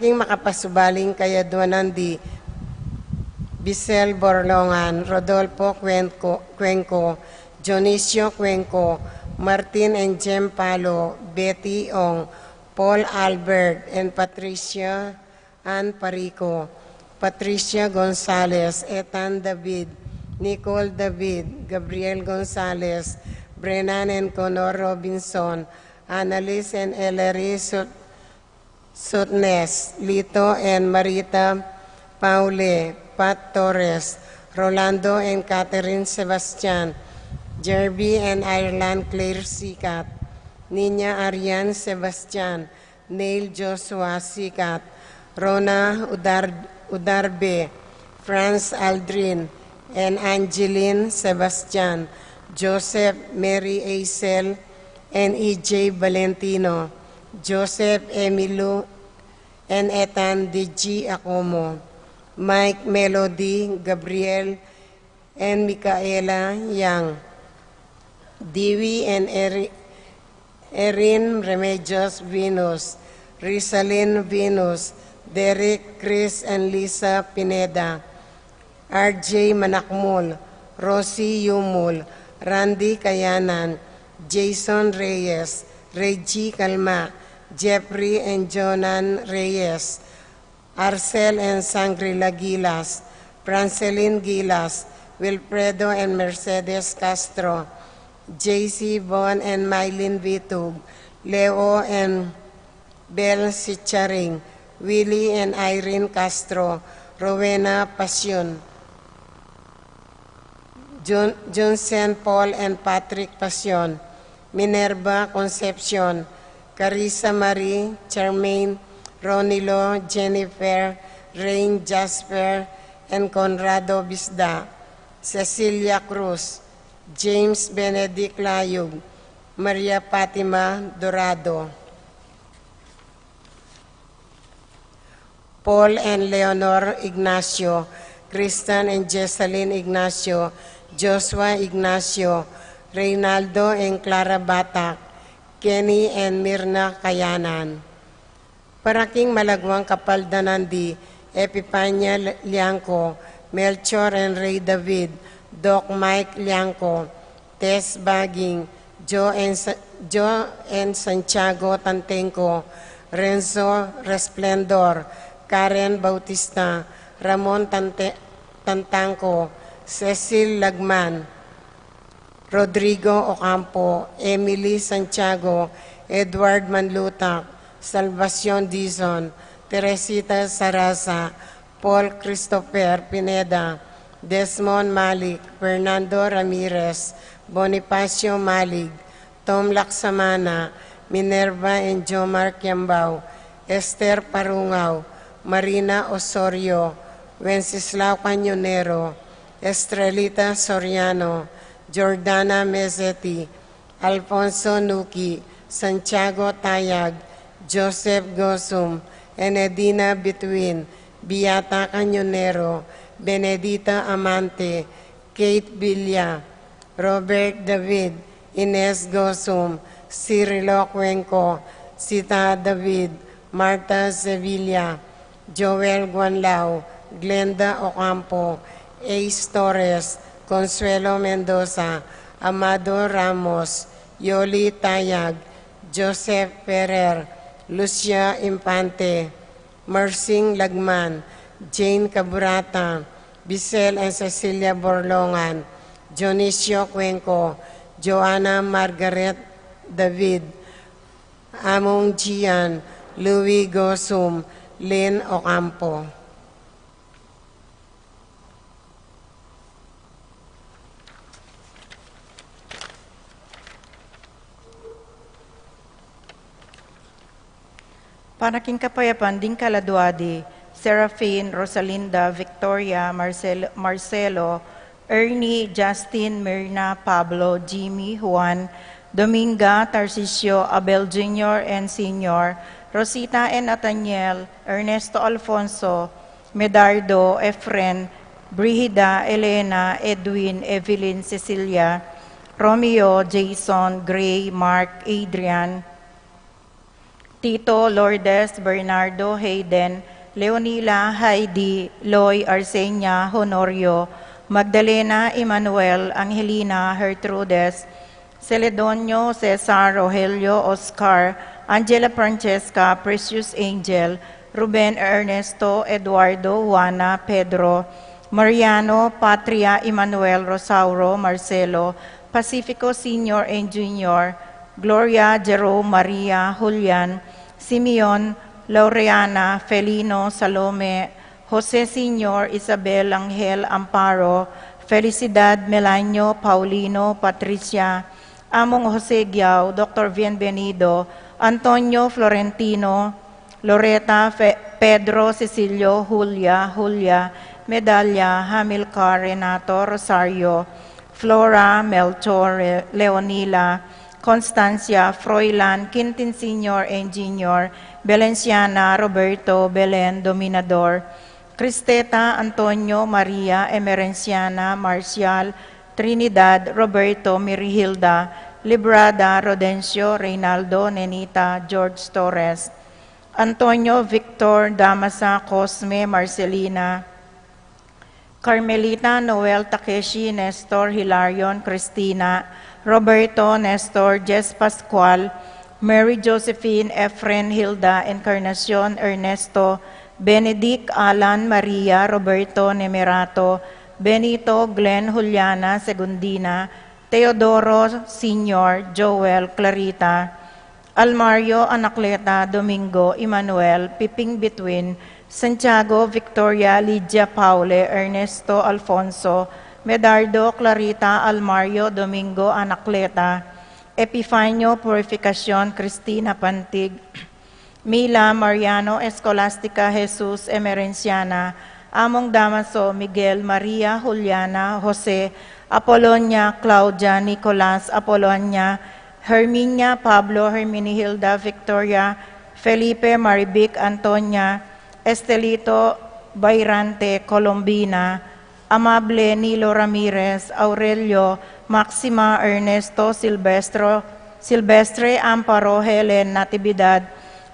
aking makapasubaling kayadwanan di Bisel Borlongan, Rodolfo Cuenco, Dionisio Cuenco, Martin and Jem Palo, Betty Ong, Paul Albert, and Patricia Ann Parico, Patricia Gonzalez, Ethan David, Nicole David, Gabriel Gonzalez, Brennan and Conor Robinson, Annalise and Ellery Sutnes, Lito and Marita Paule, Pat Torres, Rolando and Catherine Sebastian, Jerby and Ireland Claire Sikat, Nina Arian Sebastian, Neil Joshua Sikat, Rona Udarbe, Franz Aldrin, and Angeline Sebastian, Joseph Mary Acel, and E.J. Valentino, Joseph Emilu, and Ethan D.G. Acomo, Mike Melody, Gabriel, and Micaela Yang, Dewey and Erin Remedios Venus, Rizalyn Venus, Derek, Chris, and Lisa Pineda, RJ Manakmul, Rosie Yumul, Randy Kayanan, Jason Reyes, Reggie Calma, Jeffrey and Jonan Reyes, Arcel and Sangrila Gilas, Francelin Gilas, Wilfredo and Mercedes Castro, JC Bon and Mylene Vitug, Leo and Bel Sicharing, Willie and Irene Castro, Rowena Pasyon, Johnson Paul and Patrick Pasyon, Minerva Concepcion, Carissa Marie, Charmaine, Ronilo, Jennifer, Rain Jasper, and Conrado Bisda, Cecilia Cruz, James Benedict Layug, Maria Fatima Dorado, Paul and Leonor Ignacio, Kristen and Jessalyn Ignacio, Joshua Ignacio, Reynaldo and Clara Batak, Kenny and Mirna Kayanan. Paraking malagwang kapaldanan di Epipania Liangco, Melchor and Ray David, Doc Mike Liangco, Tess Baging, Joe and Santiago Tantenco, Renzo Resplendor, Karen Bautista, Ramon Tantanco, Cecil Lagman, Rodrigo Ocampo, Emily Santiago, Edward Manlutak, Salvacion Dizon, Teresita Sarasa, Paul Christopher Pineda, Desmond Malik, Fernando Ramirez, Bonifacio Malig, Tom Laksamana, Minerva and Jomar Kiambao, Esther Parungaw, Marina Osorio, Wenceslao Cañonero, Estrelita Soriano, Jordana Mezetti, Alfonso Nuki, Santiago Tayag, Joseph Gosum, and Edina Between, Beata Cañonero, Benedita Amante, Kate Villa, Robert David, Ines Gosum, Cirilo Cuenco, Sita David, Marta Sevilla, Joel Guanlao, Glenda Ocampo, Ace Torres, Consuelo Mendoza, Amado Ramos, Yoli Tayag, Joseph Ferrer, Lucia Impante, Mersing Lagman, Jane Caburata, Bisel and Cecilia Borlongan, Dionisio Cuenco, Joanna Margaret David, Among Gian, Louis Gosum, Lynn Ocampo. Panaking kapayapan din kaladuadi, Seraphine, Rosalinda, Victoria, Marcelo, Ernie, Justin, Myrna, Pablo, Jimmy, Juan, Dominga, Tarcisio, Abel Jr. and Sr., Rosita and Nathaniel, Ernesto Alfonso, Medardo, Efren, Brihida, Elena, Edwin, Evelyn, Cecilia, Romeo, Jason, Gray, Mark, Adrian, Tito Lourdes Bernardo Hayden, Leonila Heidi Loy Arsenia Honorio, Magdalena Emanuel Angelina Gertrudes, Celedonio Cesar Rogelio Oscar, Angela Francesca Precious Angel, Ruben Ernesto Eduardo Juana Pedro, Mariano Patria Emanuel Rosauro Marcelo, Pacifico Senior and Junior, Gloria Jerome Maria Julian, Simeon Laureana Felino Salome, Jose Senior Isabel Angel Amparo, Felicidad Melanio Paulino Patricia, Among Jose Giao, Dr. Bienvenido, Antonio Florentino, Loreta Pedro Cecilio Julia, Medalla Hamilcar Renato Rosario, Flora Melchor Leonila, Constancia Froilan Quintin Senior and Junior, Belenciana Roberto Belen Dominador, Cristeta Antonio Maria Emerenciana Marcial, Trinidad Roberto Mirihilda, Librada Rodencio Reynaldo Nenita George Torres, Antonio Victor Damasa Cosme Marcelina, Carmelita Noel Takeshi Nestor Hilarion Cristina, Roberto Nestor Jess Pascual, Mary Josephine Efren Hilda Encarnacion Ernesto, Benedict Alan Maria Roberto Nemerato, Benito Glenn Juliana Segundina, Teodoro Senior Joel Clarita, Almario Anacleta Domingo Emmanuel Piping Between, Santiago Victoria Lydia Paule Ernesto Alfonso, Medardo Clarita Almario Domingo Anacleta, Epifanio Purificacion Cristina Pantig, Mila Mariano Escolastica Jesus Emerenciana, Among Damaso Miguel Maria Juliana Jose, Apolonia Claudia Nicolas Apolonia, Herminia Pablo Herminihilda Victoria, Felipe Maribic Antonia, Estelito Bayrante Colombina, Amable Nilo Ramirez, Aurelio Maxima Ernesto Silvestre Amparo Helen Natividad,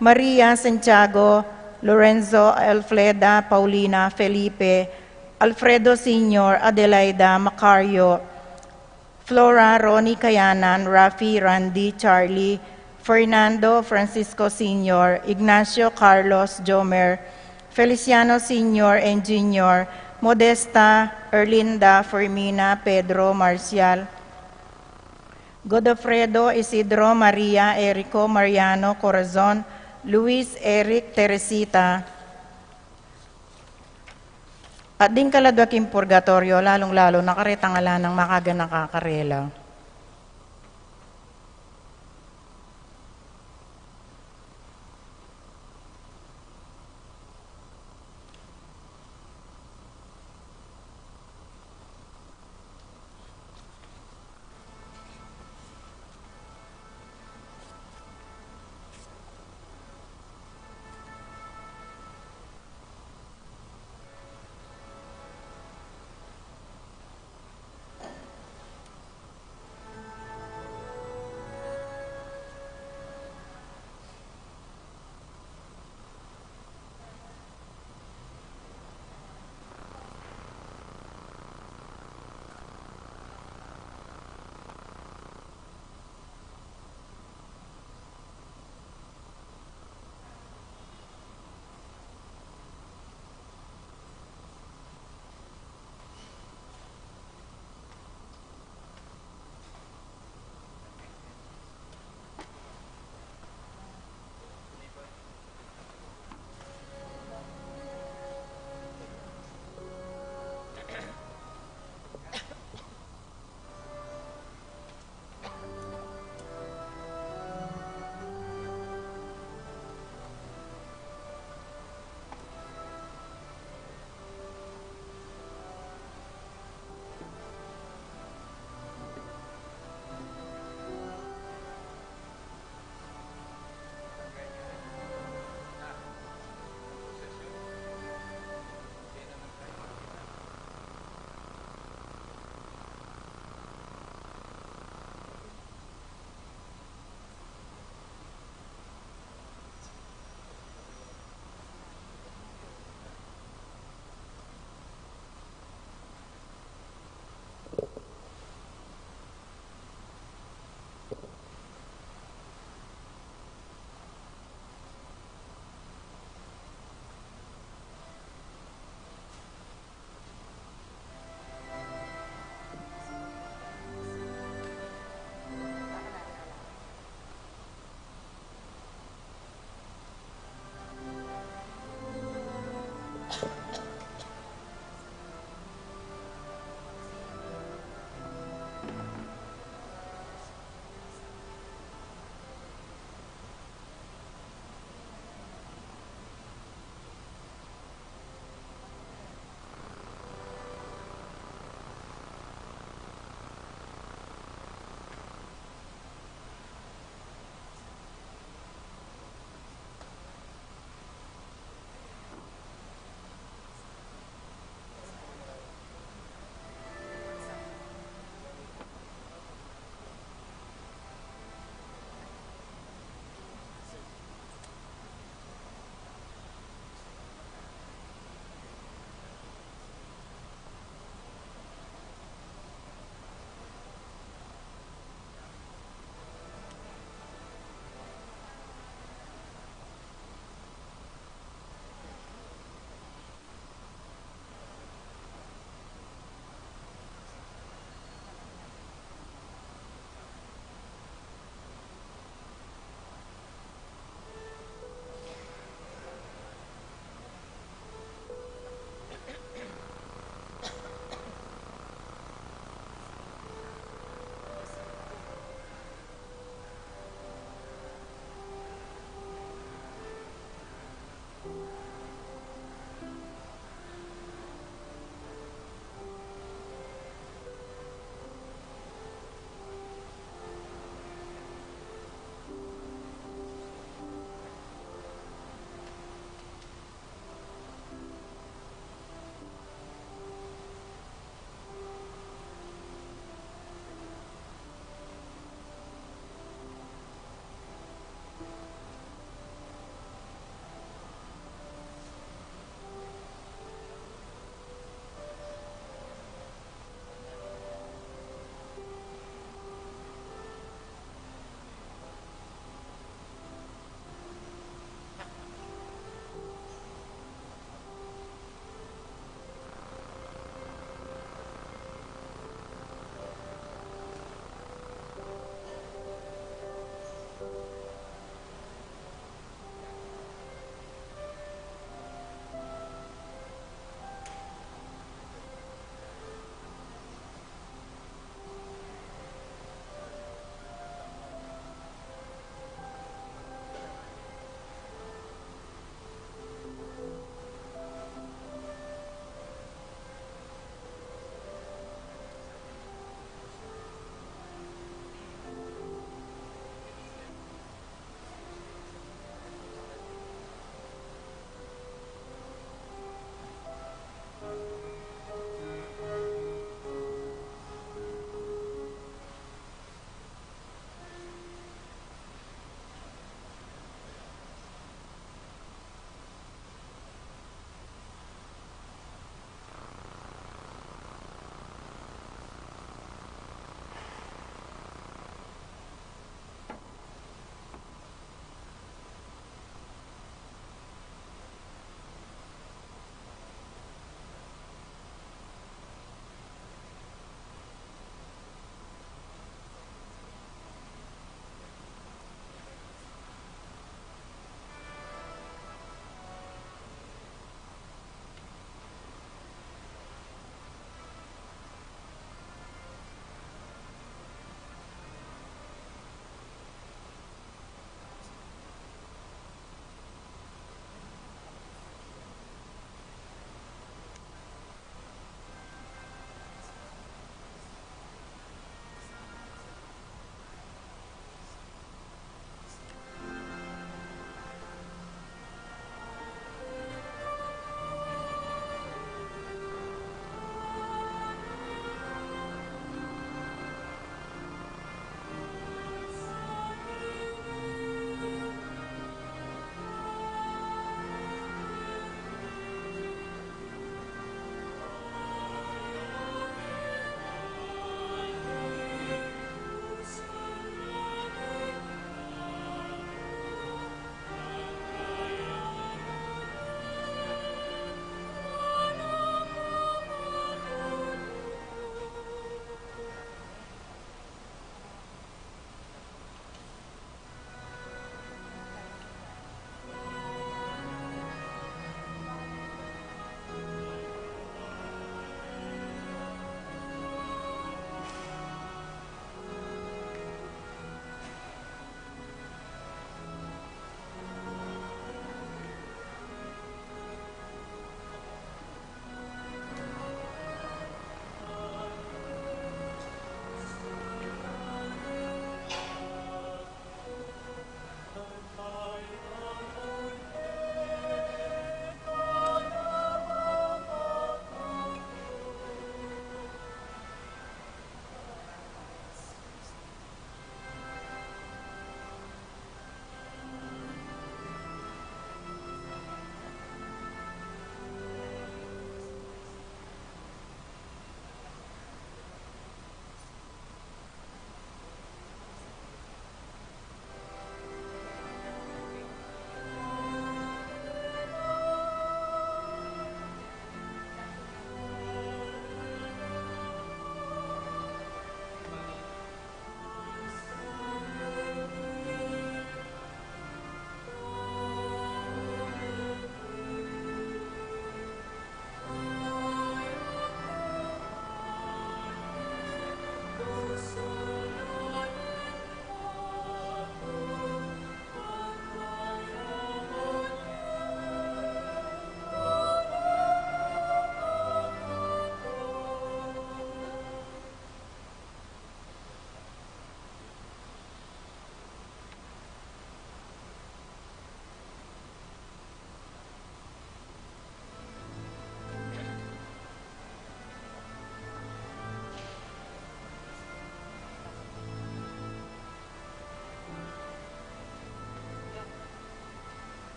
Maria Santiago Lorenzo Alfreda Paulina Felipe, Alfredo Senior Adelaida Macario, Flora Ronnie Kayanan, Rafi Randy Charlie, Fernando Francisco Senior, Ignacio Carlos Jomer, Feliciano Senior and Junior, Modesta Erlinda Fermina Pedro Marcial, Godofredo Isidro Maria Erico Mariano Corazon, Luis Eric Teresita. At din kaladwaking purgatorio, lalong-lalo nakaretangala ng makaga nakakarela.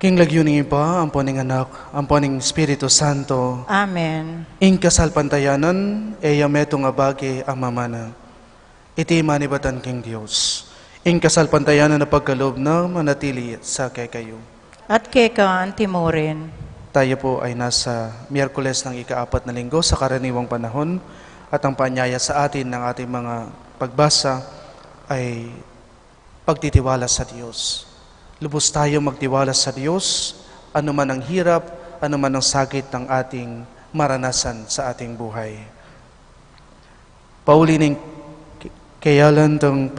King lagyuning ipa, ang poning anak, ang poning Espiritu Santo, Amen. ing kasalpantayanan, eya meto nga bagi ang mamana. Iti manibatan king Diyos. Ing kasalpantayanan na pagkalob na manatili sa kay kayo. At keka ang timorin. Tayo po ay nasa Miyerkules ng ika-4 na linggo sa karaniwang panahon at ang paanyaya sa atin ng ating mga pagbasa ay pagtitiwala sa Diyos. Lubos tayo magtiwala sa Diyos, anuman ang hirap, anuman ang sakit ng ating maranasan sa ating buhay. Paulining kayalan tong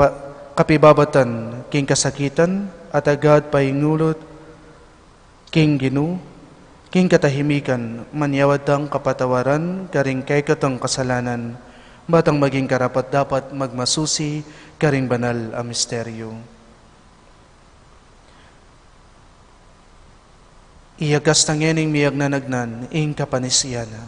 kapibabatan king kasakitan at agad paingulot king ginu, king katahimikan, manyawad tang kapatawaran, karing kay katang kasalanan, batang maging karapat dapat magmasusi, karing banal ang misteryo. Iyagas tangening miyag nanagnan, ing kapanisiyana.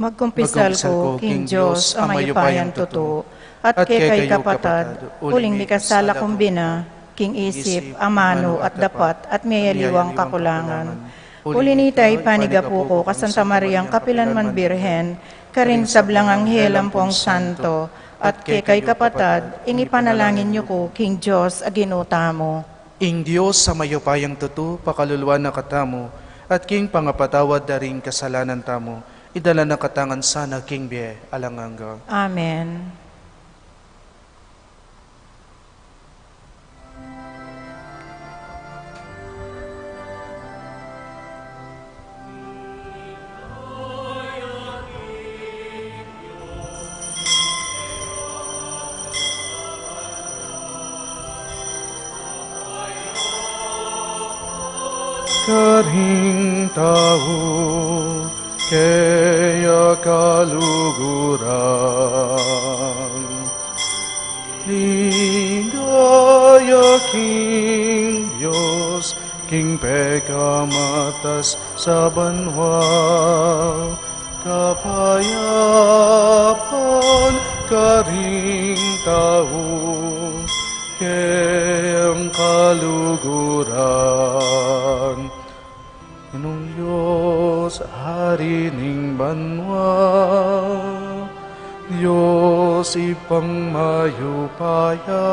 Magkumpisal ko, King Diyos, ang mayupayan totoo, at kay kapatad, uling mikasala kumbina, King isip, amano at dapat, at mayaliwang kakulangan. Ulinitay panigapu ko, kasanta Mariang Kapilanman Birhen, karing sablang anghel ang pong santo, at kay kapatad, ingipanalangin niyo ko, King Diyos, aginuta mo. Ing Diyos sa mayupayang tutu, pakaluluan na katamo, at king pangapatawad daring kasalanan tamo, idala na katangan sana king biye alanganga. Amen. Karing tao, kaya kaluguran. Ligaya King Diyos, King pekamatas sa banwa. Kapayapan, karing tao, kayang kaluguran. Inong Diyos, Hari ning banwa, Diyos ipang mayupaya,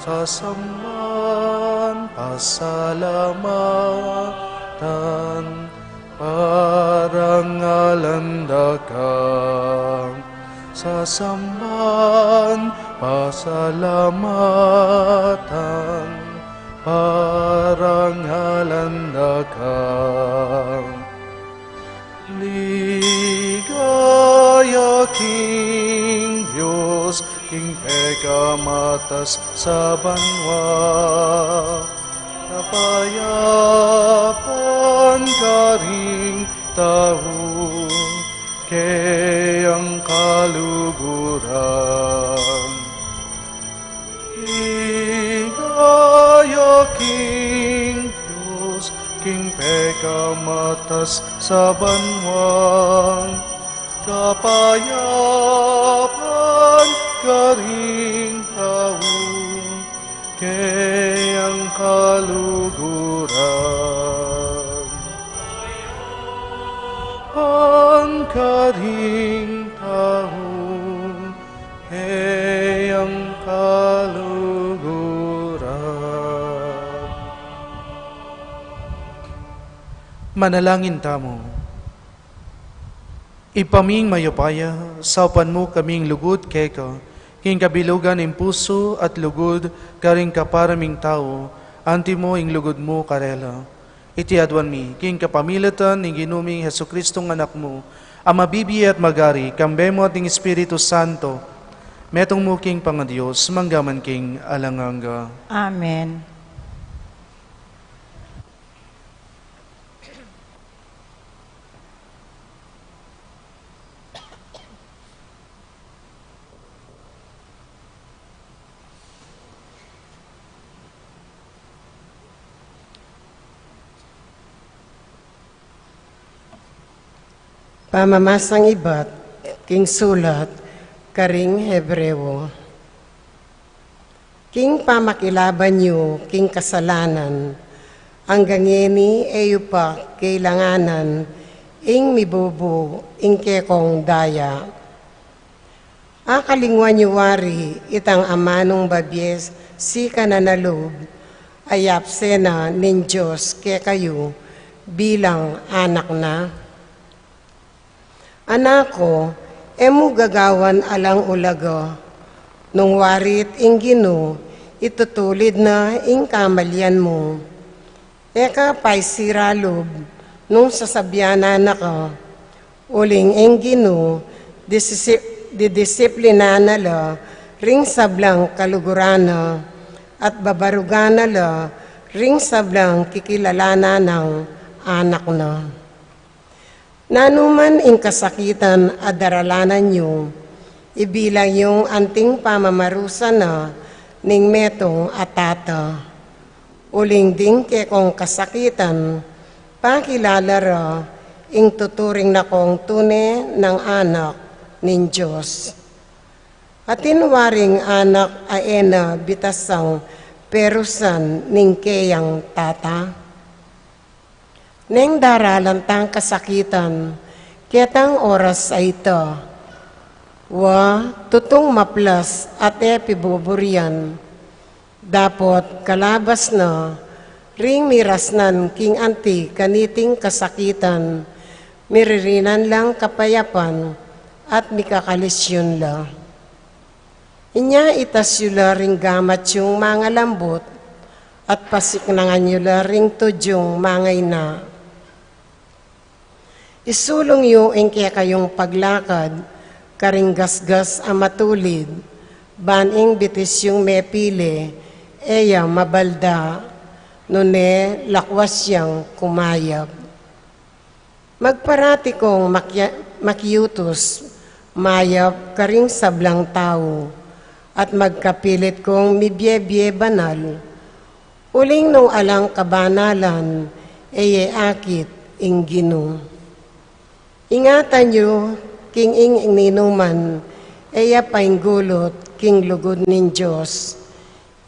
sa samban pasalamatan, parangalan dakang. Sa samban pasalamatan, parangalan dakang. Ligaya King Diyos, King pekamatas sa banwa. Kapayapan karing tao, kayang kaluguran. Ligaya King Diyos, King pekamatas sa banwa. Kapayapan karing tao, kayang kaluguran. Karing tao, kayang kaluguran. Manalangin tamo. Ipaming mayupaya, saupan mo kaming lugod keka, king kabilugan in puso at lugod, karing kaparaming tao, anti mo ing lugod mo karela. Iti adwan mi, king kapamilatan ng ginuming Jesukristong anak mo, ang mabibiye at magari, kambemo at ng Espiritu Santo, metong mo king Pangadios, manggaman king alanganga. Amen. Pamamasang ibat, king sulat, karing Hebreo. King pamakilaban niyo, king kasalanan, Hanggang yeni eyo pa kailanganan, ing mibubu, ing kekong daya. Akalingwan yuwari, itang amanong babyes, si kananalub, ayapsena nin Diyos ke kayo, bilang anak na. Anako, emu gagawan alang ulaga, nung warit ing Gino, itutulid na ing kamalyan mo. Eka pa'y siralob, nung sasabyanan na ka, uling ing Gino, didisiplina na la, ring sablang kalugurana, at babarugana la, ring sablang kikilalana ng anak na. Nanuman ing kasakitan at daralanan nyo, ibilang yung anting pamamarusa na ning metong atata. Uling ding kekong kasakitan, pakilalara ing tuturing na kong tune ng anak nin Diyos. Atinwaring anak aena bitasang perusan ning keyang tata. Neng daralantang kasakitan, ketang oras ay ito, tutong maplas at epibuburian, dapot kalabas na, ring mirasnan king anti kaniting kasakitan, miririnan lang kapayapan, at mikakalisyon la. Inya itasyula ring gamat yung mga lambot, at pasiknangan yula ring tudyong mangay na. Isulong yu ing kaya kayong paglakad, karing gasgas ang matulid, baning bitis yung mepile, eya mabalda, nune lakwas siyang kumayab. Magparati kong makiutos, mayab karing sablang tao, at magkapilit kong mibye-bye banal, uling nung alang kabanalan, eye akit ing Gino. Ingatan nyo, king ing ninuman, eya painggulot, king lugod nin Diyos.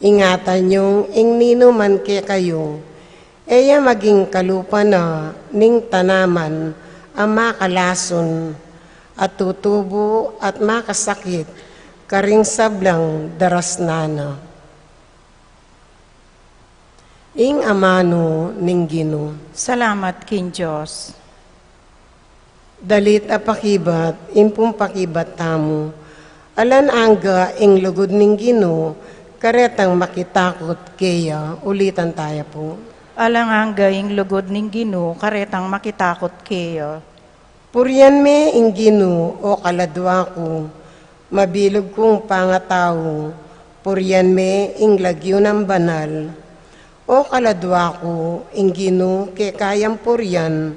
Ingatan nyo, ing ninuman ke kayo, eya maging kalupa na, ning tanaman, ang makalason, at tutubo at makasakit, karing sablang darasnana. Ing amano ning Gino. Salamat kin Diyos. Dalit apakibat, impung pakibat tamo. Alan angga ing lugod ning Gino, karetang makitakot keya, ulitan tayo po. Alanganga ing lugod ning Gino, karetang makitakot keyo. Purian me ing Gino, o kaladwa ko, mabilog kong pangatao, purian me ing lagyo ng banal. O kaladwa ko, ing Gino, ke kayang purian,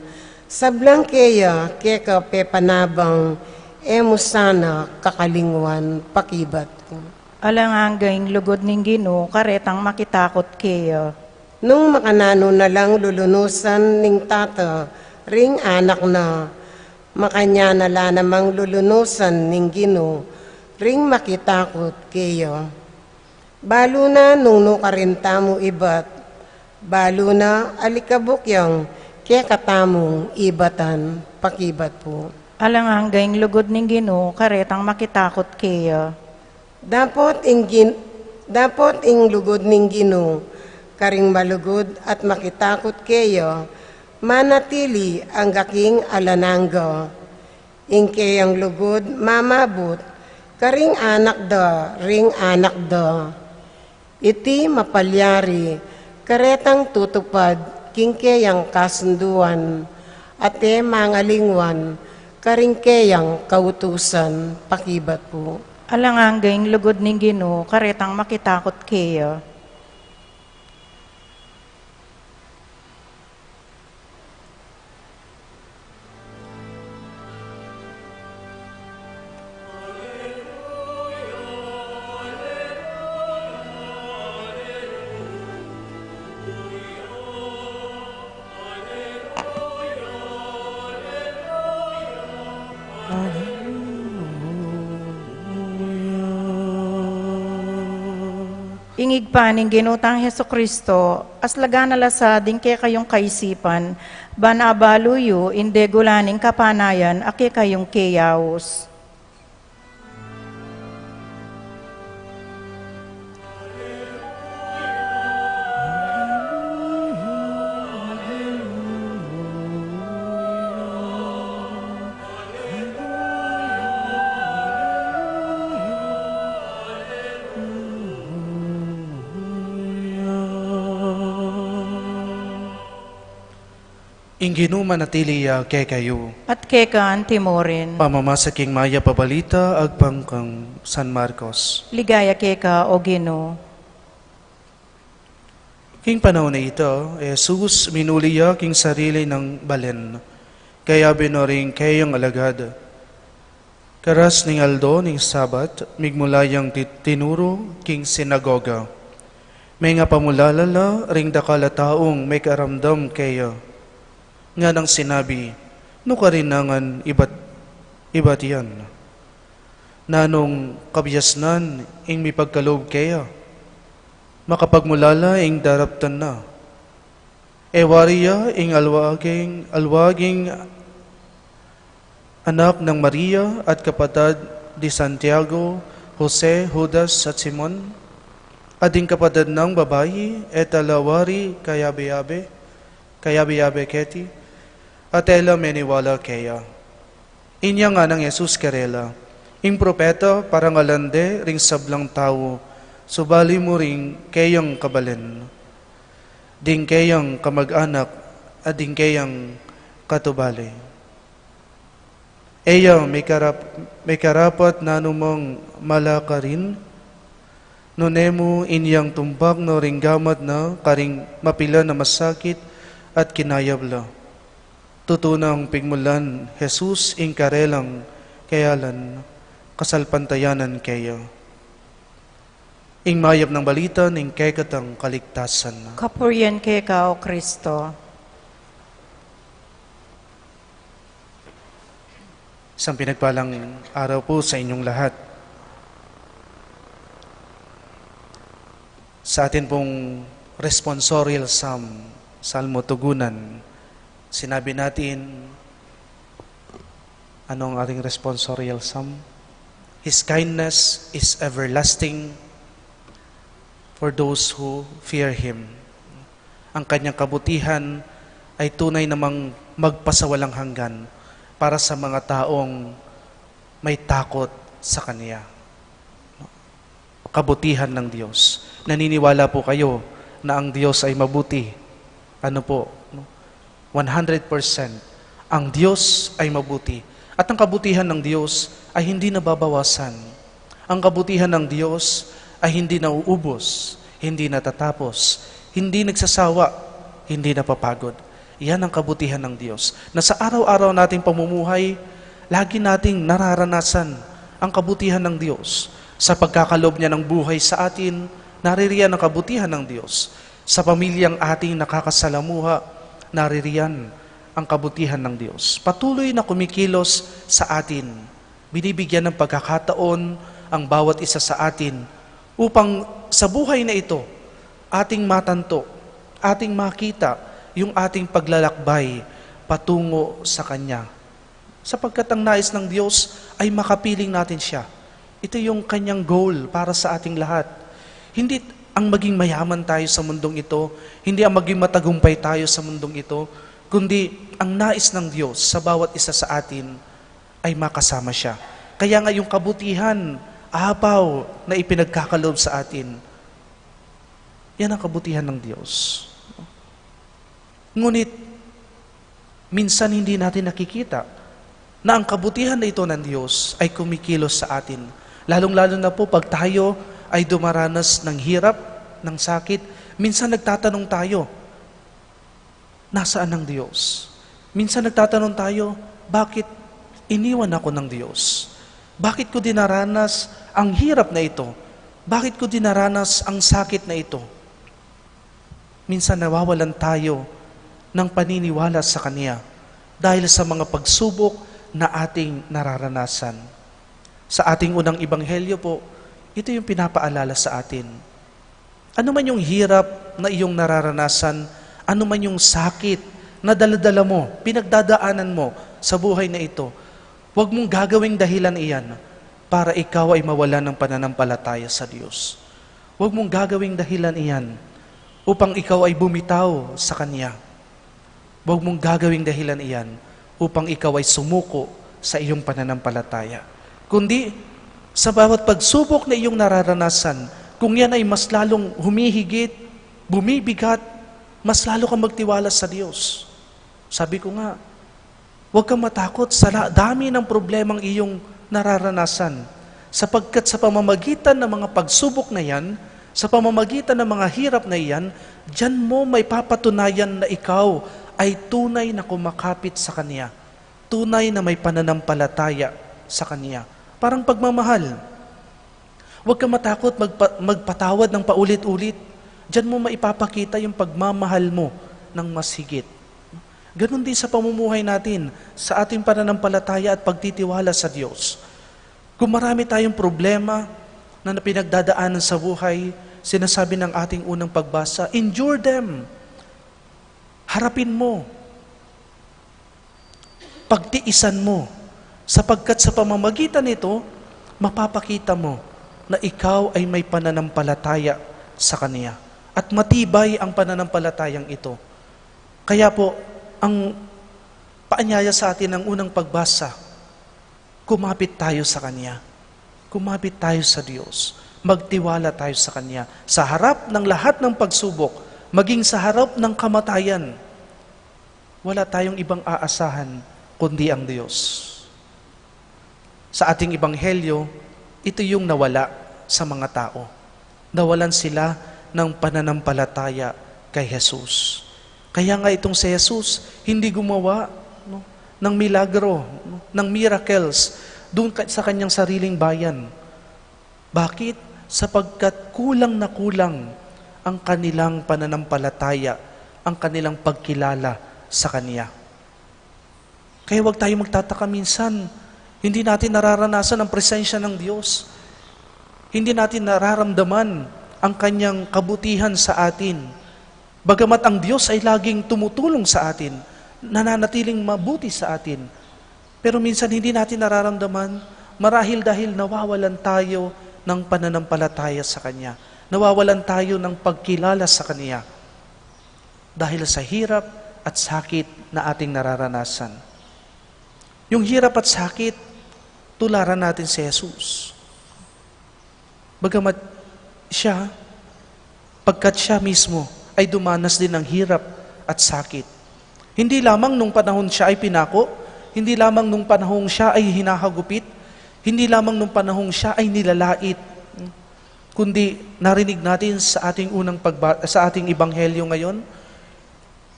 sablang keya, keka pepanabang, emusana kakalingwan, pakibat ko. Alanganga ing lugod ning Gino, karetang makitakot keyo. Nung makanano na lang lulunusan ning tata, ring anak na, makanya na la namang lulunusan ning Gino, ring makitakot keyo. Balo na nung nukarinta mo ibat, balo na alikabukyang, kaya katamong ibatan, pakibat po. Alanganga ing lugod ning Gino, karetang makitakot keyo. Dapot ing lugod ning Gino, karing malugod at makitakot keyo, manatili ang gaking alanangga. Ing kayang lugod, mamabot, karing anak da, ring anak da. Iti mapalyari, karetang tutupad, kingkeyang kasunduan, ate mangalingwan, karingkeyang kautusan, pakibat po. Alanganga ing lugod ning Gino, karetang makitakot keyo. Tingig pa ning ginutang Heso Kristo, as laganala sa ding kay kayong kaisipan, banabaluyo, inde gulaning kapanayan, ake kayong keyaos. Inginu manatiliya kay kayo. At kekaan timorin, Pamamasaking maya pabalita agpangkang San Marcos. ligaya keka o Ginoo. King panahon na ito, Jesus minuliya king sarili ng balen. Kaya binoring kayong alagad. Karas ning aldo ning sabat, migmulayang tinuro king sinagoga. May nga pamulalala ring dakala taong may karamdam kaya. Nga nang sinabi, no karinangan ibat yan. Nanong kabiyasnan ing may pagkaloob kaya. Makapagmulala ing daraptan na. Ewariya ing alwaging anak ng Maria at kapatid di Santiago, Jose, Judas at Simon. Ading kapatid ng babayi et alawari kayabe keti. At ela meniwala kaya. Inya nga ng Jesus karela. Ing propeta parang alande ring sablang tao. Subali mo ring kayang kabalen. Ding kayang kamag-anak at ding kayang katubali. Eya may karapat na numang malakarin. Nunemo inyang tumbak no ring gamad na karing mapila na masakit at kinayabla. Tutunang pigmulan, Jesus ing karelang kayalan, kasalpantayanan kaya. Ing mayap ng balita ning kekatang kaligtasan. Kapuryan keka o Kristo. Isang pinagpalang araw po sa inyong lahat. Sa atin pong responsorial psalm, Salmo Tugunan, sinabi natin, anong ating responsorial psalm? His kindness is everlasting for those who fear Him. Ang kanyang kabutihan ay tunay namang magpasawalang hanggan para sa mga taong may takot sa Kanya. Kabutihan ng Diyos. Naniniwala po kayo na ang Diyos ay mabuti. Ano po? 100%. Ang Diyos ay mabuti. At ang kabutihan ng Diyos ay hindi nababawasan. Ang kabutihan ng Diyos ay hindi nauubos, hindi natatapos, hindi nagsasawa, hindi napapagod. Yan ang kabutihan ng Diyos. Na sa araw-araw nating pamumuhay, lagi nating nararanasan ang kabutihan ng Diyos. Sa pagkakalob niya ng buhay sa atin, naririyan ang kabutihan ng Diyos. Sa pamilyang ating nakakasalamuha, naririyan ang kabutihan ng Diyos. Patuloy na kumikilos sa atin. Binibigyan ng pagkakataon ang bawat isa sa atin upang sa buhay na ito, ating matanto, ating makita yung ating paglalakbay patungo sa Kanya. Sapagkat ang nais ng Diyos ay makapiling natin siya. Ito yung Kanyang goal para sa ating lahat. Hindi ang maging mayaman tayo sa mundong ito, hindi ang maging matagumpay tayo sa mundong ito, kundi ang nais ng Diyos sa bawat isa sa atin ay makasama siya. Kaya nga yung kabutihan, ahapaw na ipinagkakaloob sa atin, yan ang kabutihan ng Diyos. Ngunit, minsan hindi natin nakikita na ang kabutihan na ito ng Diyos ay kumikilos sa atin. Lalong-lalo na po pag tayo ay dumaranas ng hirap, ng sakit, minsan nagtatanong tayo, nasaan ang Diyos? Minsan nagtatanong tayo, bakit iniwan ako ng Diyos? Bakit ko dinaranas ang hirap na ito? Bakit ko dinaranas ang sakit na ito? Minsan nawawalan tayo ng paniniwala sa Kanya dahil sa mga pagsubok na ating nararanasan. Sa ating unang ebanghelyo po, ito yung pinapaalala sa atin. Ano man yung hirap na iyong nararanasan, ano man yung sakit na daladala mo, pinagdadaanan mo sa buhay na ito, huwag mong gagawing dahilan iyan para ikaw ay mawalan ng pananampalataya sa Diyos. Huwag mong gagawing dahilan iyan upang ikaw ay bumitaw sa Kanya. Huwag mong gagawing dahilan iyan upang ikaw ay sumuko sa iyong pananampalataya. Kundi, sa bawat pagsubok na iyong nararanasan, kung yan ay mas lalong humihigit, bumibigat, mas lalo kang magtiwala sa Diyos. Sabi ko nga, huwag kang matakot sa dami ng problemang iyong nararanasan. Sapagkat sa pamamagitan ng mga pagsubok na yan, sa pamamagitan ng mga hirap na iyan, diyan mo may papatunayan na ikaw ay tunay na kumakapit sa Kanya. Tunay na may pananampalataya sa Kanya. Parang pagmamahal. Huwag kang matakot magpatawad ng paulit-ulit. Diyan mo maipapakita yung pagmamahal mo ng mas higit. Ganon din sa pamumuhay natin, sa ating pananampalataya at pagtitiwala sa Diyos. Kung marami tayong problema na pinagdadaanan sa buhay, sinasabi ng ating unang pagbasa, endure them. Harapin mo. Pagtiisan mo. Sapagkat sa pamamagitan nito, mapapakita mo na ikaw ay may pananampalataya sa Kanya. At matibay ang pananampalatayang ito. Kaya po, ang paanyaya sa atin ng unang pagbasa, kumapit tayo sa Kanya. Kumapit tayo sa Diyos. Magtiwala tayo sa Kanya. Sa harap ng lahat ng pagsubok, maging sa harap ng kamatayan, wala tayong ibang aasahan kundi ang Diyos. Sa ating ebanghelyo, ito yung nawala sa mga tao. Nawalan sila ng pananampalataya kay Jesus. Kaya nga itong si Jesus, hindi gumawa ng milagro, ng miracles, doon sa kanyang sariling bayan. Bakit? Sapagkat kulang na kulang ang kanilang pananampalataya, ang kanilang pagkilala sa Kanya. Kaya huwag tayo magtataka minsan, hindi natin nararanasan ang presensya ng Diyos. Hindi natin nararamdaman ang Kanyang kabutihan sa atin. Bagamat ang Diyos ay laging tumutulong sa atin, nananatiling mabuti sa atin. Pero minsan hindi natin nararamdaman marahil dahil nawawalan tayo ng pananampalataya sa Kanya. Nawawalan tayo ng pagkilala sa Kanya dahil sa hirap at sakit na ating nararanasan. Yung hirap at sakit, tularan natin si Jesus. Bagamat siya, pagkat siya mismo ay dumanas din ng hirap at sakit. Hindi lamang nung panahon siya ay pinako, hindi lamang nung panahon siya ay hinahagupit, hindi lamang nung panahon siya ay nilalait, kundi narinig natin sa ating sa ating ebanghelyo ngayon,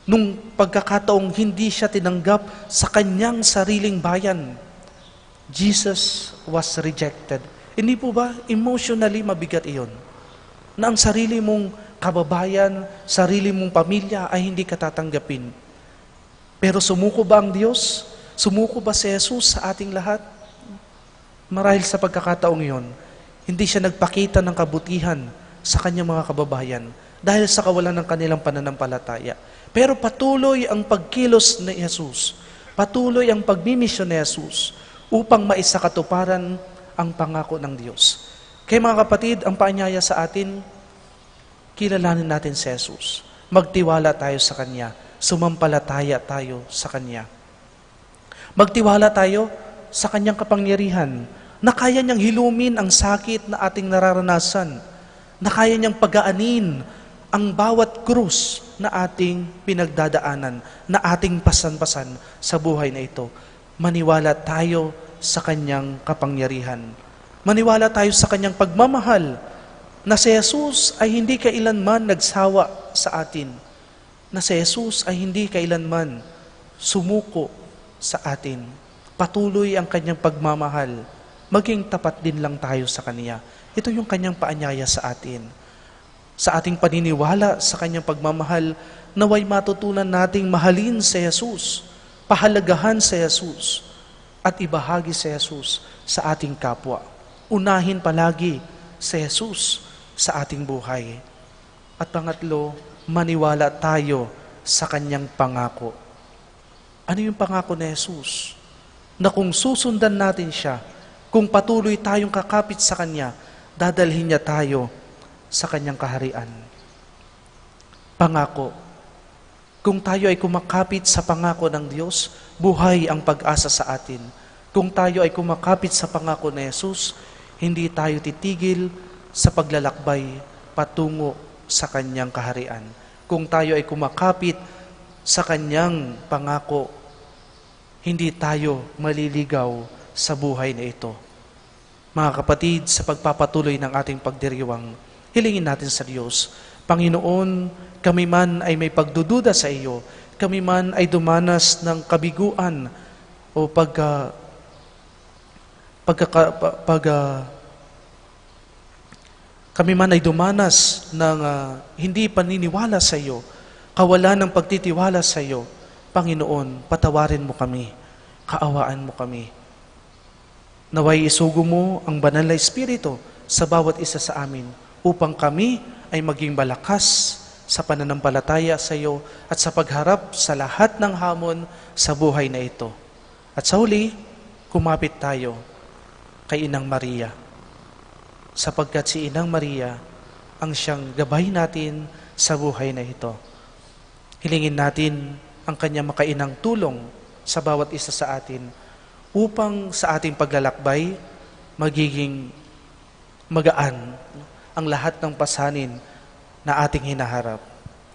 nung pagkakataong hindi siya tinanggap sa kanyang sariling bayan, Jesus was rejected. Hindi po ba emotionally mabigat iyon? Na ang sarili mong kababayan, sarili mong pamilya ay hindi ka tatanggapin. Pero sumuko ba ang Diyos? Sumuko ba si Jesus sa ating lahat? Marahil sa pagkakataong iyon, hindi siya nagpakita ng kabutihan sa kanyang mga kababayan dahil sa kawalan ng kanilang pananampalataya. Pero patuloy ang pagkilos ni Jesus, patuloy ang pagmimisyon ni Jesus upang maisakatuparan ang pangako ng Diyos. Kaya mga kapatid, ang paanyaya sa atin, kilalanin natin si Jesus. Magtiwala tayo sa Kanya. Sumampalataya tayo sa Kanya. Magtiwala tayo sa Kanyang kapangyarihan na kaya niyang hilumin ang sakit na ating nararanasan, na kaya niyang pagaanin ang bawat krus na ating pinagdadaanan, na ating pasan-pasan sa buhay na ito. Maniwala tayo sa Kanyang kapangyarihan. Maniwala tayo sa Kanyang pagmamahal, na si Jesus ay hindi kailanman nagsawa sa atin, na si Jesus ay hindi kailanman sumuko sa atin. Patuloy ang Kanyang pagmamahal. Maging tapat din lang tayo sa Kanya. Ito yung Kanyang paanyaya sa atin. Sa ating paniniwala sa Kanyang pagmamahal, naway matutunan nating mahalin si Jesus, pahalagahan si Jesus, at ibahagi si Jesus sa ating kapwa. Unahin palagi si Jesus sa ating buhay. At pangatlo, maniwala tayo sa kanyang pangako. Ano yung pangako ni Jesus? Na kung susundan natin siya, kung patuloy tayong kakapit sa kanya, dadalhin niya tayo sa kanyang kaharian. Pangako. Kung tayo ay kumakapit sa pangako ng Diyos, buhay ang pag-asa sa atin. Kung tayo ay kumakapit sa pangako ni Jesus, hindi tayo titigil sa paglalakbay patungo sa kanyang kaharian. Kung tayo ay kumakapit sa kanyang pangako, hindi tayo maliligaw sa buhay na ito. Mga kapatid, sa pagpapatuloy ng ating pagdiriwang, hilingin natin sa Diyos, Panginoon, kami man ay may pagdududa sa iyo, kami man ay dumanas ng kabiguan o kami man ay dumanas ng hindi paniniwala sa iyo, kawalan ng pagtitiwala sa iyo, Panginoon, patawarin mo kami, kaawaan mo kami. Naway isugo mo ang banal na Espiritu sa bawat isa sa amin upang kami ay maging malakas sa pananampalataya sa iyo at sa pagharap sa lahat ng hamon sa buhay na ito. At sa huli, kumapit tayo kay Inang Maria, sapagkat si Inang Maria ang siyang gabay natin sa buhay na ito. Hilingin natin ang kanyang makainang tulong sa bawat isa sa atin upang sa ating paglalakbay magiging magaan ang lahat ng pasanin na ating hinaharap.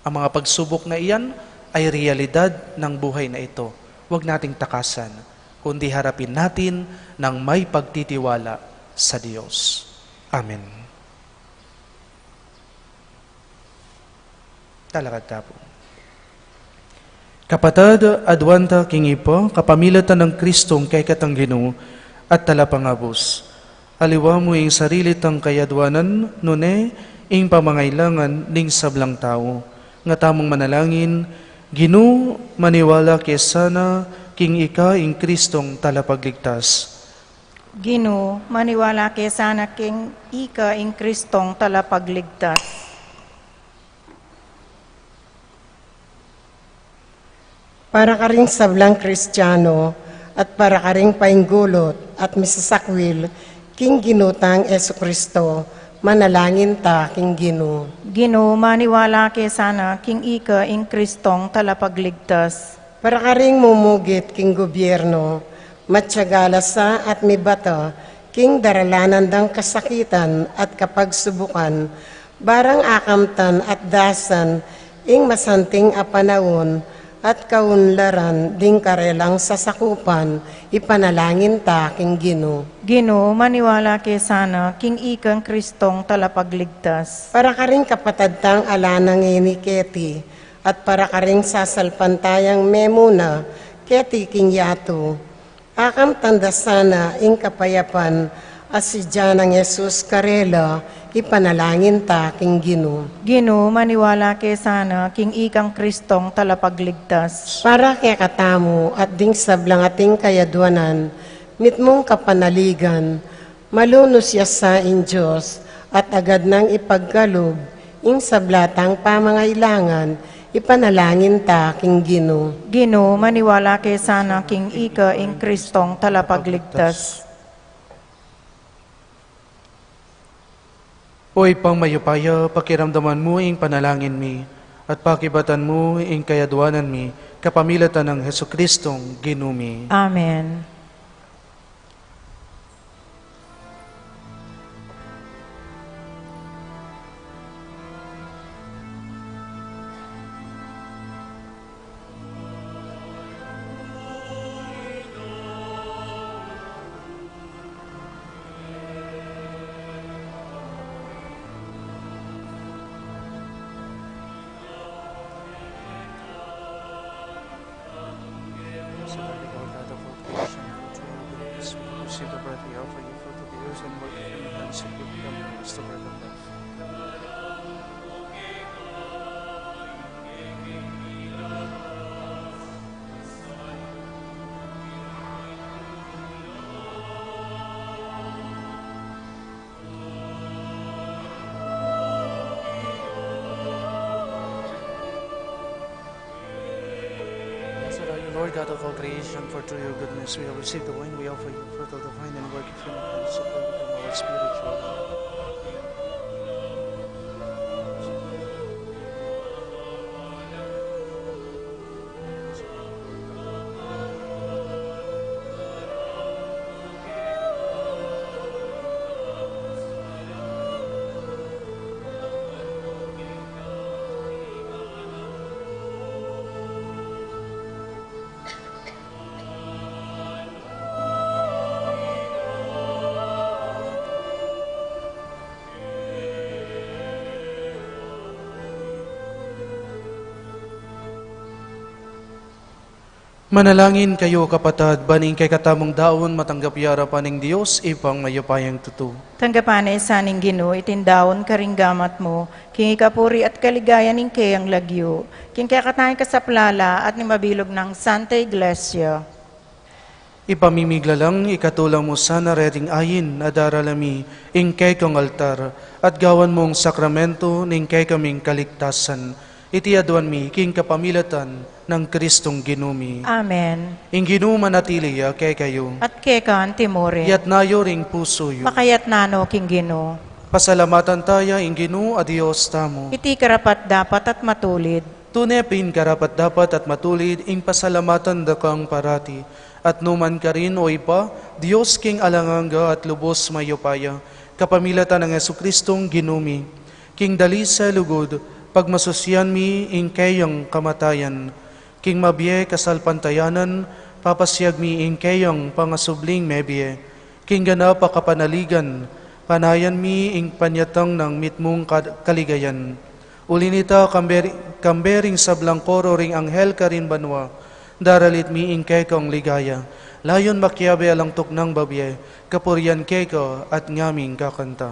Ang mga pagsubok na iyan ay realidad ng buhay na ito. Huwag nating takasan, kundi harapin natin ng may pagtitiwala sa Diyos. Amen. Talakad tapo. Kapatid, adwanta king ipo, kapamilatan ng Kristong kay katanggino at talapangabos. Aliwa mo ing sarili tang kayadwanan, nune, ing pamangailangan ning sablang tao. Nga tamong manalangin, Ginu, maniwala kesana, king ika ing Kristong talapagligtas. Gino, maniwala kay sana king ika ing Kristong talapagligtas. Para ka ring sablang Kristiyano at para ka ring painggulot at misasakwil, king ginutang Yesu Kristo, manalangin ta king Gino. Gino, maniwala kay sana king ika ing Kristong talapagligtas. Para ka ring mumugit king gobyerno, matsyagala sa at mibata, king daralanan dang kasakitan at kapagsubukan, barang akamtan at dasan, ing masanting apanawon, at kaunlaran ding karelang sasakupan, ipanalangin ta king Gino. Gino, maniwala kay sana king ikang Kristong talapagligtas. Para ka ring kapatadtang alanang ini Keti, at para ka ring sasalpantayang memuna, Keti king yato. Akam tanda sana ing kapayapan, as si Diyanang Jesus karela, ipanalangin ta king Gino. Gino, maniwala kay sana king ikang Kristong talapagligtas. Para kay katamo at ding sablang ating kayadwanan, mitmong kapanaligan, malunos ya sa in Diyos, at agad nang ipagkalog, ing sablatang pamangailangan, ipanalangin ta king Gino. Gino, maniwala kay sana king ika ing Kristong talapagligtas. Oy pangmayupaya, pakiramdaman mo ing panalangin mi, at pakibatan mo ing kayadwanan mi, kapamilatan ng Heso Kristong ginumi. Amen. Lord God of all creation, for through your goodness we have received the wine we offer you, fruit of the vine and work of human hands, so far become our spiritual life. Manalangin kayo kapatad, baning kay katamong daon matanggap yara paning Dios ipang mayupayang tutu. Tanggapan ay saning Ginoo itindawon karinggamat mo, king ikapuri at kaligayan ning kayang lagyo, king kakatayin ka sa plala at ni mabilog ng Santa Iglesia. Ipamimigla lang ikatulang mo sana reding ayin na daralami ing kay kong altar at gawan mong sakramento ning kay kaming kaligtasan. Iti aduan mi king kapamilatan ng Kristong ginumi. Amen. Ing ginuma natiliya kay kayo. At kekan timore, Yat nayo ring puso yo. makayat nano king Ginoo. Pasalamatan tayo ing ginu a Dios tamo. Iti karapat dapat at matulid. Tunepin karapat dapat at matulid ing pasalamatan dakang parati. At numan ka rin o ipa, Diyos king alanganga at lubos mayopaya, kapamilatan ng Jesukristong ginumi. King dali sa lugod, pagmasusyan mi ing kayang kamatayan. King mabye kasalpantayanan, papasyag mi ing kayang pangasubling mebye. King ganap kapanaligan, panayan mi ing panyatang ng mitmong kaligayan. Ulinita kambering sablang koro ring anghel karin banwa, daralit mi ing kekong ligaya. Layon makyabe alang tuknang babye, kapuryan keko at ngaming kakanta.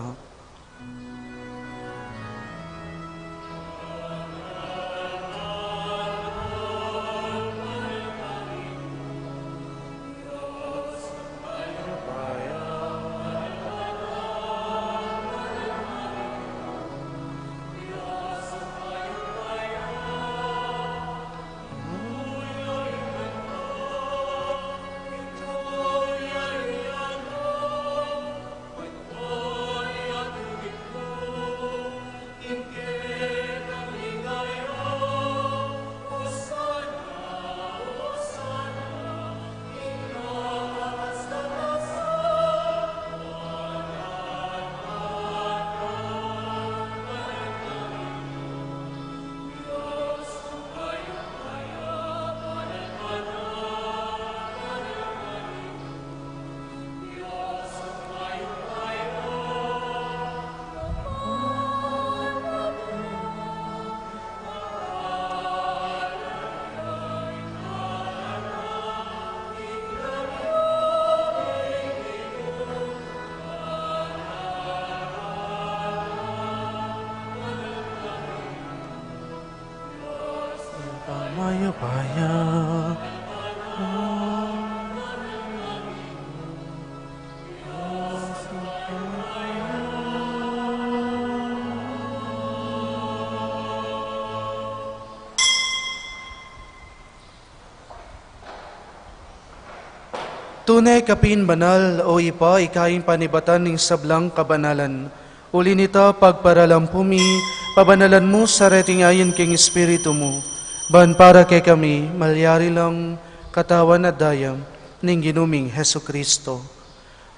Mayupaya. Tunay kapin banal o ipa ikain panibatan ning sablang kabanalan. Uli nita pagparalampumi, pabanalan mo sa reting ayon king Espiritu mo. Ban para kay kami, malyari lang katawan at dayam, ning ginuming Heso Kristo.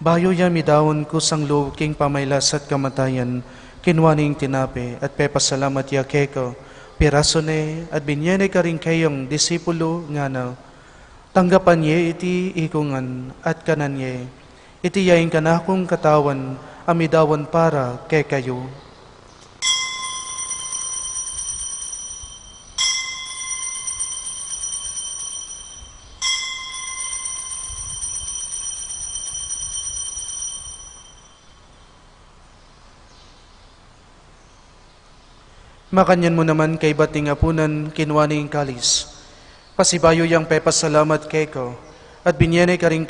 Bayo ya midawon ko sang loob king pamaylas at kamatayan, kinwaning tinape at pepasalamat ya keko, pirasone at binyene ka rin kayong disipulo nga na, tanggapan ye iti ikungan at kanan ye, iti yaing kanakong katawan, amidawan para kay kayo. Makanyan mo naman kay bating apunan kinwaning kalis. Pasibayo yang pepasalamat keko at binyene ka rin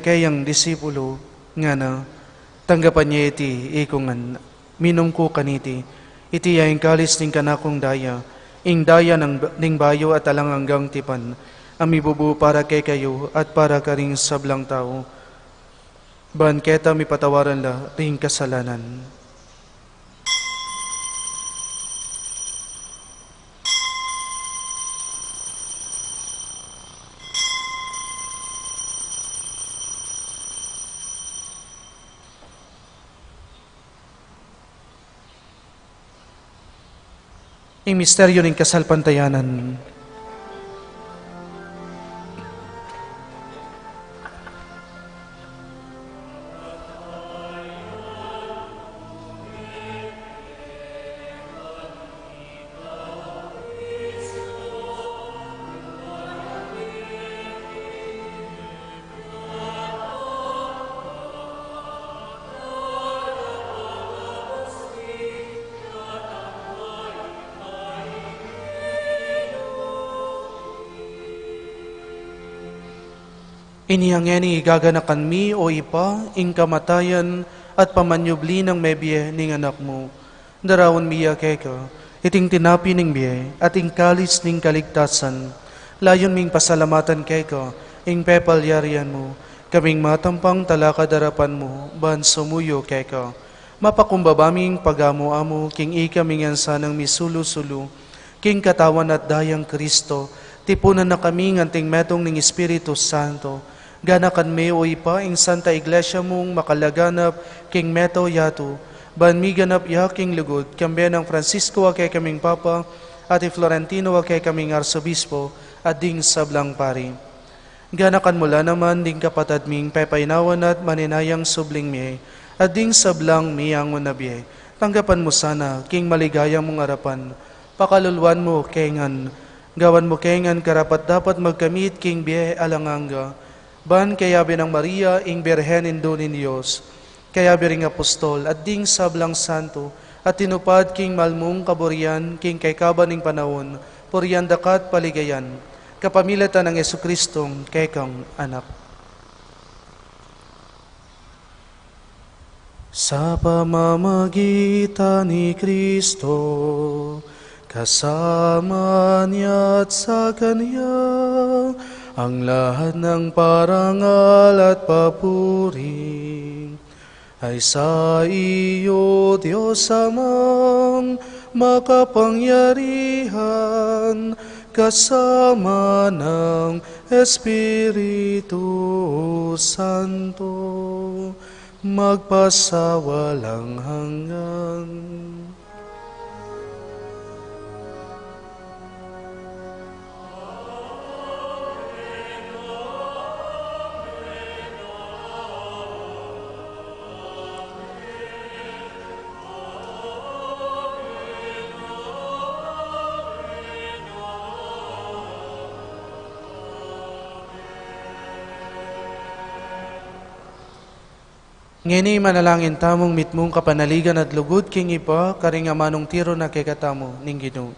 kayong disipulo nga na tanggapan niya iti ikungan minum ko kaniti. Iti ay kalis ning kanakong daya, ing daya ning bayo at alang hanggang tipan. Amibubu para kay kayo at para karing sablang tao. Banketa mi patawaran la ring kasalanan. Ing misteryo ng kasalpantayanan. Inihangeni igaganakan mi o ipa, ing kamatayan at pamanyubli ng mebye ning anak mo. Darawon miya keka, iting tinapi ning biye, at ing kalis ning kaligtasan. Layon ming pasalamatan keka, ing pepalyarian mo, kaming matampang talakadarapan mo, ban sumuyo keka. Mapakumbabaming pagamo-amo, king ikaming sanang misulu-sulu, king katawan at dayang Kristo, tipunan na kami nganting metong ning Espiritu Santo, ganakan me o ipa ing Santa Iglesia mong makalaganap king meto yato, ban mi ganap ya king lugod, kambe ng Francisco wa kay kaming Papa, at Florentino wa kay kaming Arsobispo, at ding sablang pari. Ganakan mula naman ding kapatad ming pepaynawan at maninayang subling mi, at ding sablang miyang unabye. Tanggapan mo sana, king maligayang mong arapan, pakaluluan mo kengan, gawan mo kengan karapat dapat magkamit king biye alanganga, ban kaya binang Maria, ing Birhen indo ni Diyos, kaya biring apostol, at ding sablang santo, at tinupad king malmong kaburian, king kay kabaning panahon, purian dakat paligayan, kapamilatan ng Yesu-Kristong kekang anak. Sa pamamagitan ni Kristo, kasama niya at sa Kanya, ang lahat ng parangal at papuri ay sa iyo, Diyos Amang makapangyarihan, kasama ng Espiritu Santo, magpasawalang hanggan. Ngini manalangin tamong mitmong kapanaligan at lugod king ipa, karing amanong tiro na kekatamo ning Ginoo.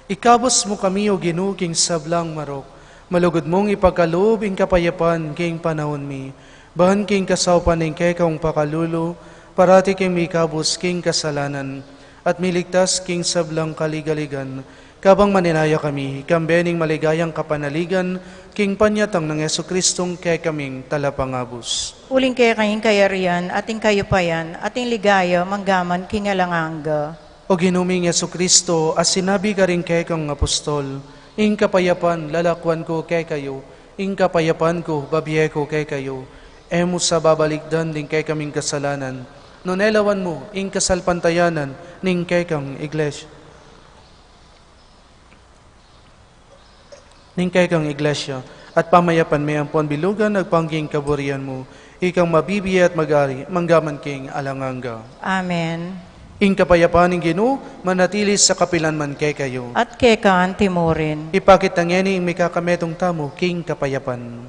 Ikabos mo kami o Ginoo king sablang marok. Malugod mong ipagkaloob ing kapayapan king panahon mi. Bahan king kasaupan ing kay kaong pakalulo, parati king mikabos king kasalanan, at miligtas king sablang kaligaligan. Kabang maninaya kami, kambening maligayang kapanaligan, king panyatang ng Yesu Kristong kay kaming talapangabos. Uling kay kayong kayarian, ating kayupayan, ating ligaya, manggaman king alanganga. O ginuming Yesu Kristo, as sinabi ka rin kay kang apostol, ing kapayapan lalakwan ko kay kayo, ing kapayapan ko babiye ko kay kayo, emo sa babalikdan din kay kaming kasalanan, nonelawan mo ing kasalpantayanan ning kay kang iglesia. Ning kay kang iglesia, at pamayapan may ampon bilugan nagpangging kaburian mo, ikang mabibiye at magari, manggaman king alanganga. Amen. Ing kapayapaan ng Ginoo, manatili sa kapilanman kay kayo. At kekaan timorin. Ipakit ang ing may kakametong tamo, king kapayapan.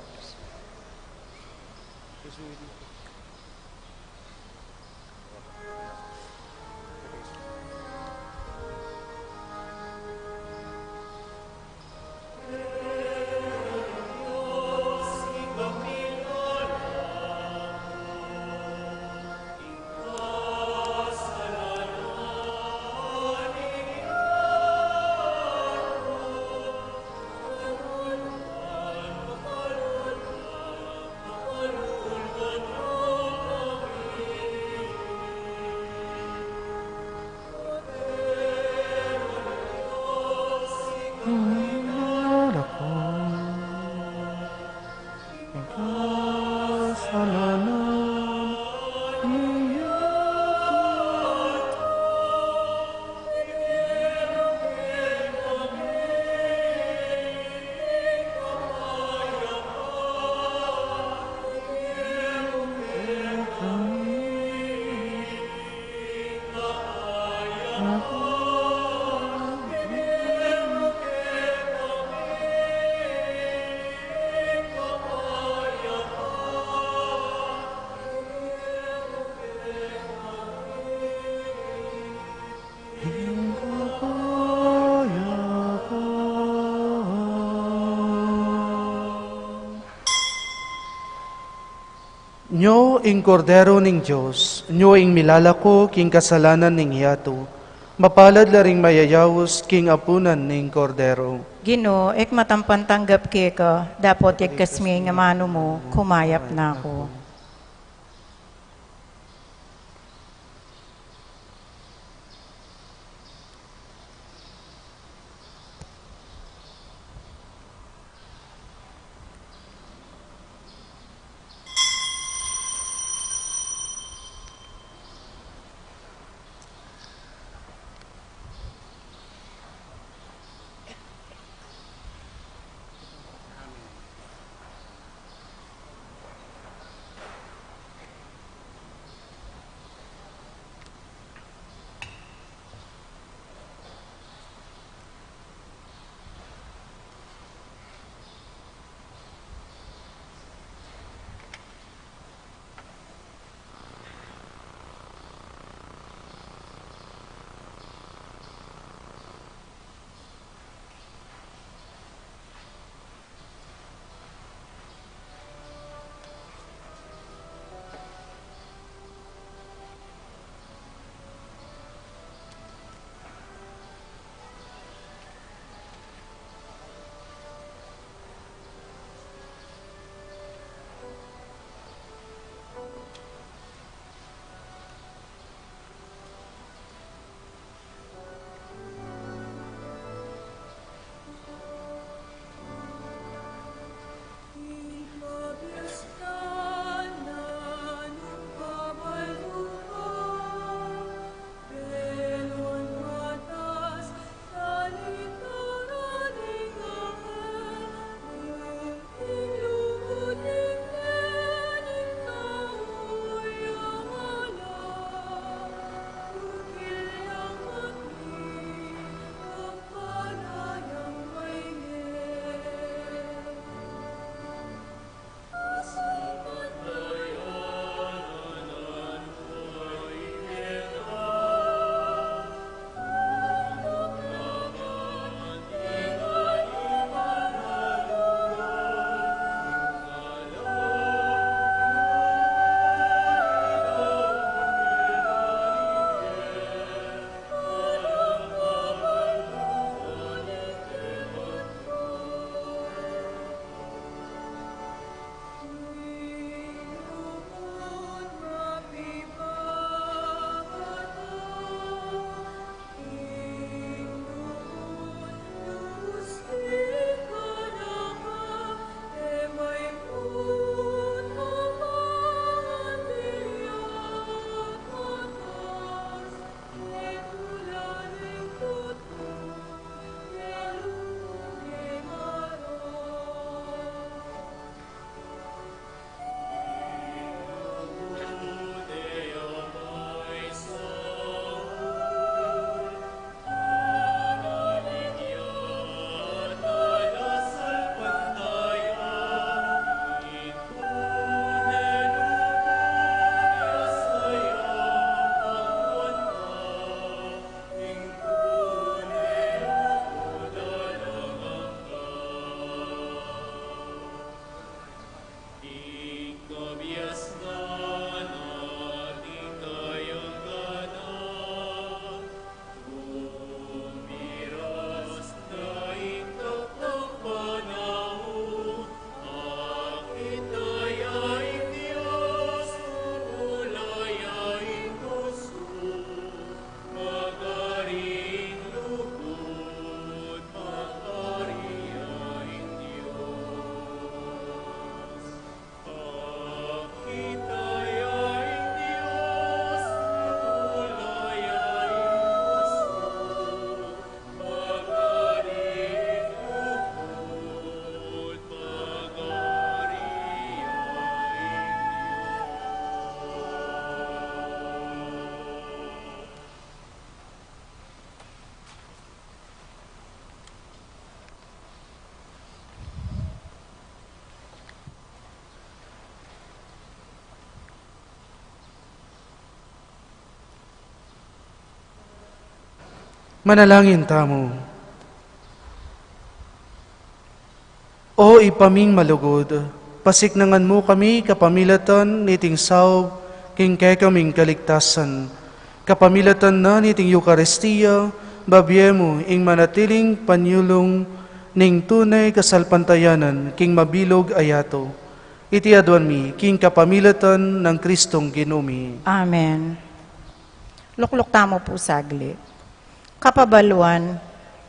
Nyo ing kordero ning Diyos, nyo ing milalako king kasalanan ning hiyato, mapalad laring mayayawos king apunan ning kordero. Gino, ek matampan tanggap keka, dapot ek kasmi nga mano mo, kumayap na ako. Manalangin tamo. O ipaming malugod, pasiknangan mo kami kapamilatan niting saob, king kay kaming kaligtasan. Kapamilatan na niting Eucharistia, babye mo ing manatiling panyulong ning tunay kasalpantayanan, king mabilog ayato. Iti adwan mi, king kapamilatan ng Kristong Ginumi. Amen. Lukluk tamo po saglit. Kapabaluan,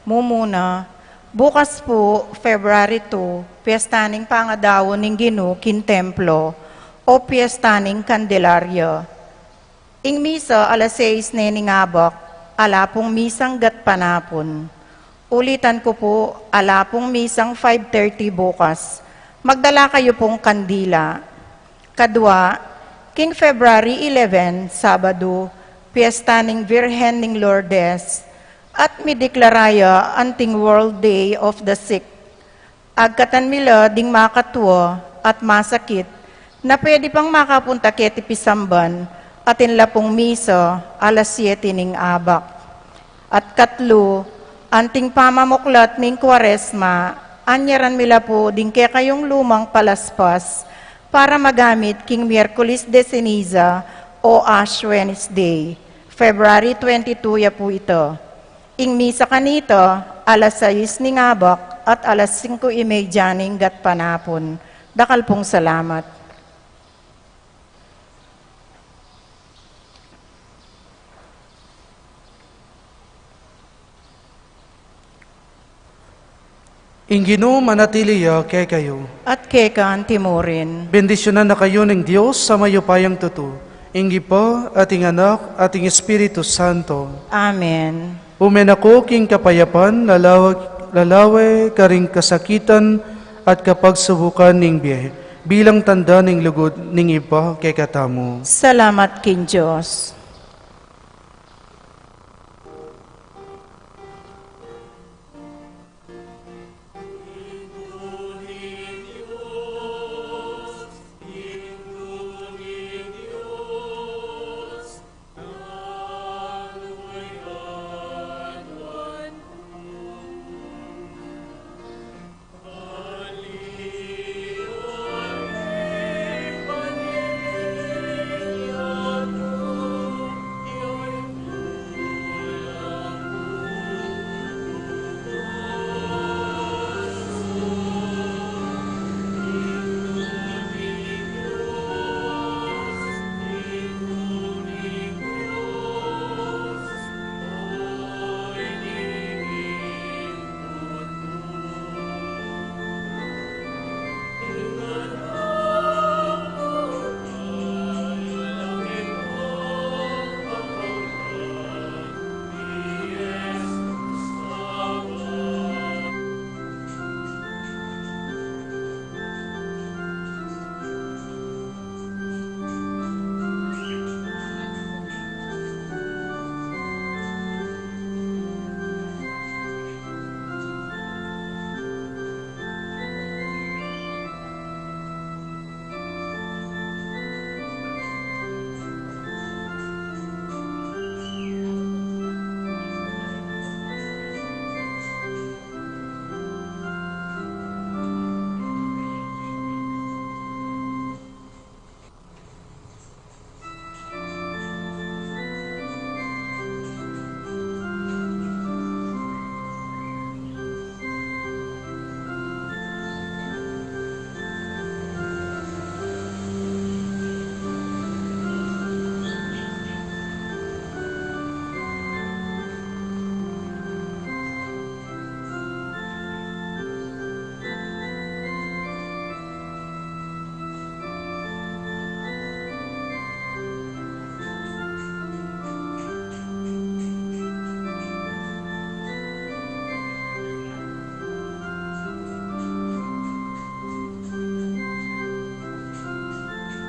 mumuna, bukas po, February 2, piyestaning pangadawon ning Ginoo kin templo o piyestaning Candelaria. Ing misa alas 6 neningabak, alapong misang gatpanapon. Ulitan ko po, alapong misang 5:30 bukas. Magdala kayo pong kandila. Kadwa, King February 11, Sabado, piyesta ning Virhen ning Lourdes, at mideklaraya anting World Day of the Sick. Agkatan mila ding makatwa at masakit na pwede pang makapunta keti Pisamban atin lapong misa alas 7 ning abak. At katlo, anting pamamuklat ning Kwaresma, anyaran mila po din kaya kayong lumang palaspas para magamit king Miyerkules de Ceniza o Ash Wednesday. February 22 ya po ito. Ing misa kanito, alas 6 ning abak at alas 5:30 ning gatpanapon. Dakal pong salamat. Ing Ginoo manatiliya kay kayo. At kekan timurin. Bendisyonan na kayo ng Diyos sa mayupayang tuto. Ingi po, ating anak, ating Espiritu Santo. Amen. Umen ako king kapayapan, lalawe karing kasakitan at kapagsubukan ning biye, bilang tanda ning lugod ning iba kay katamo. Salamat kin Diyos.